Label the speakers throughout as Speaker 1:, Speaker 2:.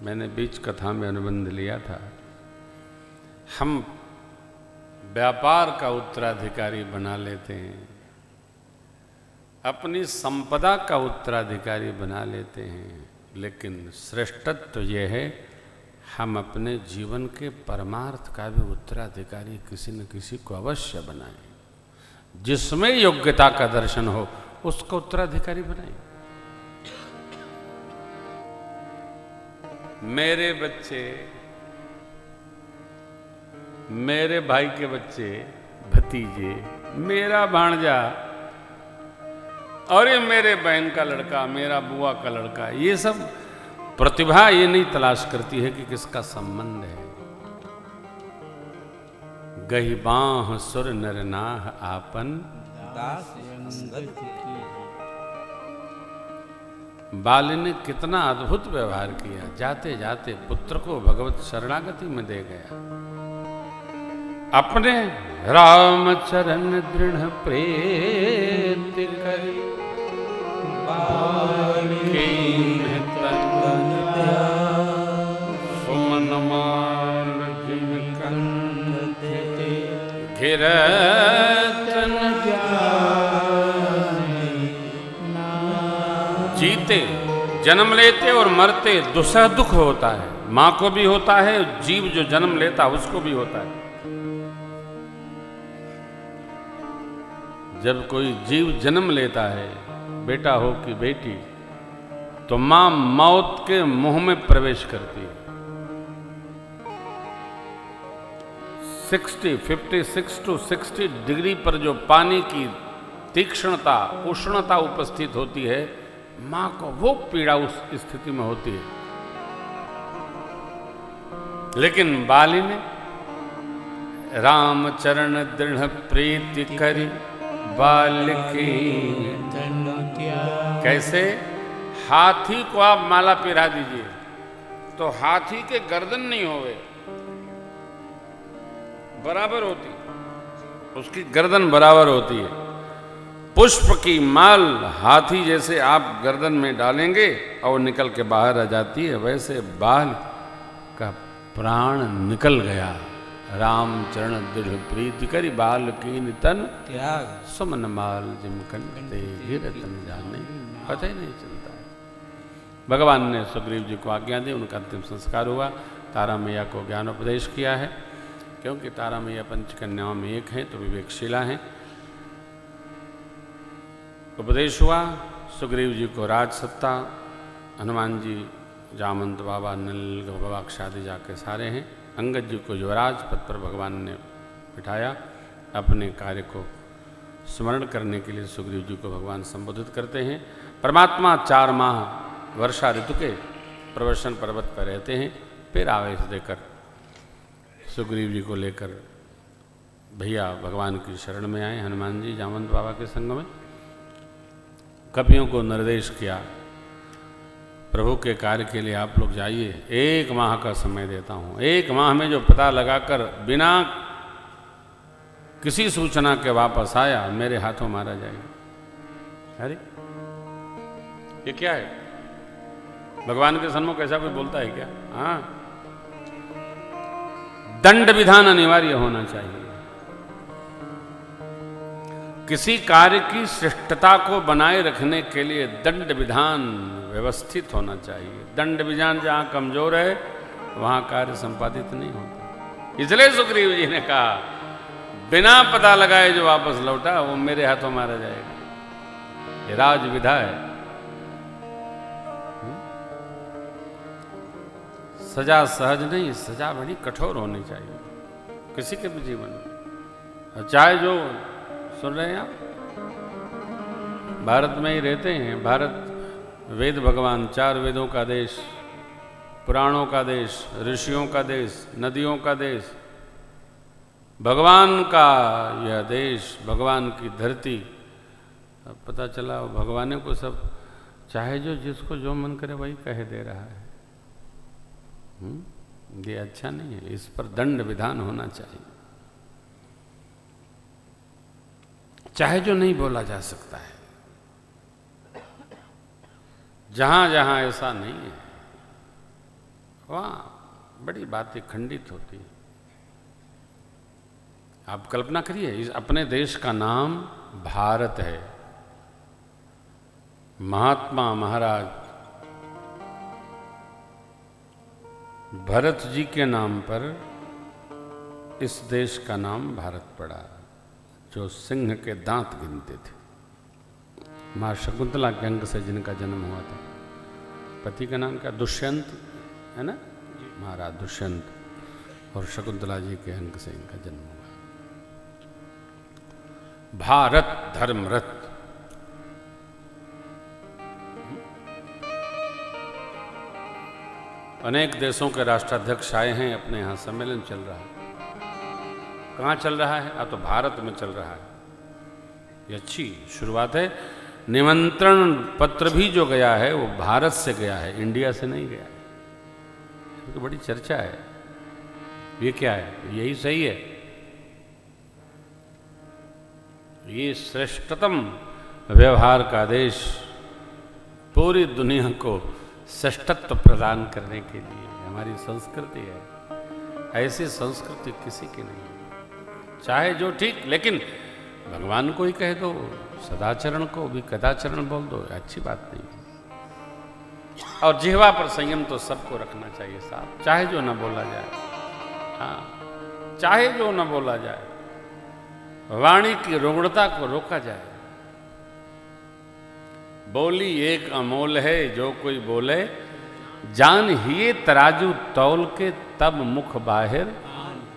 Speaker 1: मैंने बीच कथा में अनुबंध लिया था, हम व्यापार का उत्तराधिकारी बना लेते हैं, अपनी संपदा का उत्तराधिकारी बना लेते हैं, लेकिन श्रेष्ठत्व यह है हम अपने जीवन के परमार्थ का भी उत्तराधिकारी किसी न किसी को अवश्य बनाएं। जिसमें योग्यता का दर्शन हो उसको उत्तराधिकारी बनाएं। मेरे बच्चे, मेरे भाई के बच्चे, भतीजे, मेरा भांजा और ये मेरे बहन का लड़का, मेरा बुआ का लड़का, ये सब प्रतिभा ये नहीं तलाश करती है कि किसका संबंध है। गही बाह सुर नर नाह आपन
Speaker 2: दास अंगद की।
Speaker 1: बाली ने कितना अद्भुत व्यवहार किया, जाते जाते पुत्र को भगवत शरणागति में दे गया। अपने राम चरण दृढ़ प्रेत करी सुमन माल घिरतन जीते जन्म लेते और मरते दुसह दुख होता है। मां को भी होता है, जीव जो जन्म लेता उसको भी होता है। जब कोई जीव जन्म लेता है, बेटा हो कि बेटी, तो मां मौत के मुंह में प्रवेश करती है। 56 to 60 डिग्री पर जो पानी की तीक्ष्णता, उष्णता उपस्थित होती है, मां को वो पीड़ा उस स्थिति में होती है। लेकिन बाली ने राम चरण दृढ़ प्रीति करी बालिकी। कैसे? हाथी को आप माला पिरा दीजिए तो हाथी के गर्दन नहीं होवे, बराबर होती, उसकी गर्दन बराबर होती है। पुष्प की माल हाथी जैसे आप गर्दन में डालेंगे और निकल के बाहर आ जाती है, वैसे बाल का प्राण निकल गया। राम चरण दृढ़ प्रीति करी बाल कीन तन
Speaker 2: त्याग
Speaker 1: सुमन माल जिम कंटे गिरतन जाने, पता ही नहीं चलता है। भगवान ने सुग्रीव जी को आज्ञा दी, उनका अंतिम संस्कार हुआ। तारा मैया को ज्ञानोपदेश किया है, क्योंकि तारा मैया पंचकन्याओं में एक है तो विवेकशीला हैं। उपदेश हुआ, सुग्रीव जी को राज सत्ता, हनुमान जी जामंत बाबा नल गवाक्षादि जाके सारे हैं। अंगद जी को युवराज पद पर भगवान ने बिठाया। अपने कार्य को स्मरण करने के लिए सुग्रीव जी को भगवान संबोधित करते हैं। परमात्मा 4 माह वर्षा ऋतु के प्रवसन पर्वत पर रहते हैं, फिर आवेश देकर सुग्रीव जी को लेकर भैया भगवान की शरण में आए। हनुमान जी जामंत बाबा के संग में कपियों को निर्देश किया, प्रभु के कार्य के लिए आप लोग जाइए, 1 माह का समय देता हूं। 1 माह में जो पता लगाकर बिना किसी सूचना के वापस आया, मेरे हाथों मारा जाएगा। अरे ये क्या है? भगवान के सन्मुख ऐसा कोई बोलता है क्या? हाँ, दंड विधान अनिवार्य होना चाहिए। किसी कार्य की श्रेष्ठता को बनाए रखने के लिए दंड विधान व्यवस्थित होना चाहिए। दंड विधान जहां कमजोर है वहां कार्य संपादित नहीं होता। इसलिए सुग्रीव जी ने कहा, बिना पता लगाए जो वापस लौटा वो मेरे हाथों मारा जाएगा। ये राज विधा है। सजा सहज नहीं, सजा बड़ी कठोर होनी चाहिए किसी के भी जीवन में। चाहे जो सुन रहे हैं आप, भारत में ही रहते हैं। भारत वेद भगवान, 4 वेदों का देश, पुराणों का देश, ऋषियों का देश, नदियों का देश, भगवान का यह देश, भगवान की धरती। अब पता चला भगवान को सब चाहे जो जिसको जो मन करे वही कह दे रहा है। ये अच्छा नहीं है, इस पर दंड विधान होना चाहिए। चाहे जो नहीं बोला जा सकता है, जहां जहां ऐसा नहीं है वहाँ बड़ी बातें खंडित होती है। आप कल्पना करिए, इस अपने देश का नाम भारत है। महात्मा महाराज भरत जी के नाम पर इस देश का नाम भारत पड़ा, जो सिंह के दांत गिनते थे। माँ शकुंतला के अंग से जिनका जन्म हुआ था। पति का नाम क्या? दुष्यंत है ना, महाराज दुष्यंत, और शकुंतला जी के अंग से इनका जन्म हुआ। भारत धर्मरथ। अनेक देशों के राष्ट्राध्यक्ष आए हैं, अपने यहाँ सम्मेलन चल रहा है। कहाँ चल रहा है? अब तो भारत में चल रहा है। ये अच्छी शुरुआत है। निमंत्रण पत्र भी जो गया है वो भारत से गया है, इंडिया से नहीं गया है। तो बड़ी चर्चा है। ये क्या है? यही सही है। ये श्रेष्ठतम व्यवहार का देश पूरी दुनिया को श्रेष्ठत्व प्रदान करने के लिए हमारी संस्कृति है। ऐसी संस्कृति किसी की नहीं है। चाहे जो ठीक, लेकिन भगवान को ही कह दो, सदाचरण को भी कदाचरण बोल दो, अच्छी बात नहीं। और जिह्वा पर संयम तो सबको रखना चाहिए साहब, चाहे जो न बोला जाए। हाँ, चाहे जो न बोला जाए, वाणी की रुग्णता को रोका जाए। बोली एक अमोल है, जो कोई बोले जान ही तराजू तौल के तब मुख बाहिर।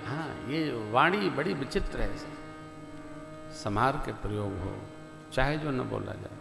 Speaker 1: हाँ, ये वाणी बड़ी विचित्र है, संभार के प्रयोग हो, चाहे जो न बोला जाए।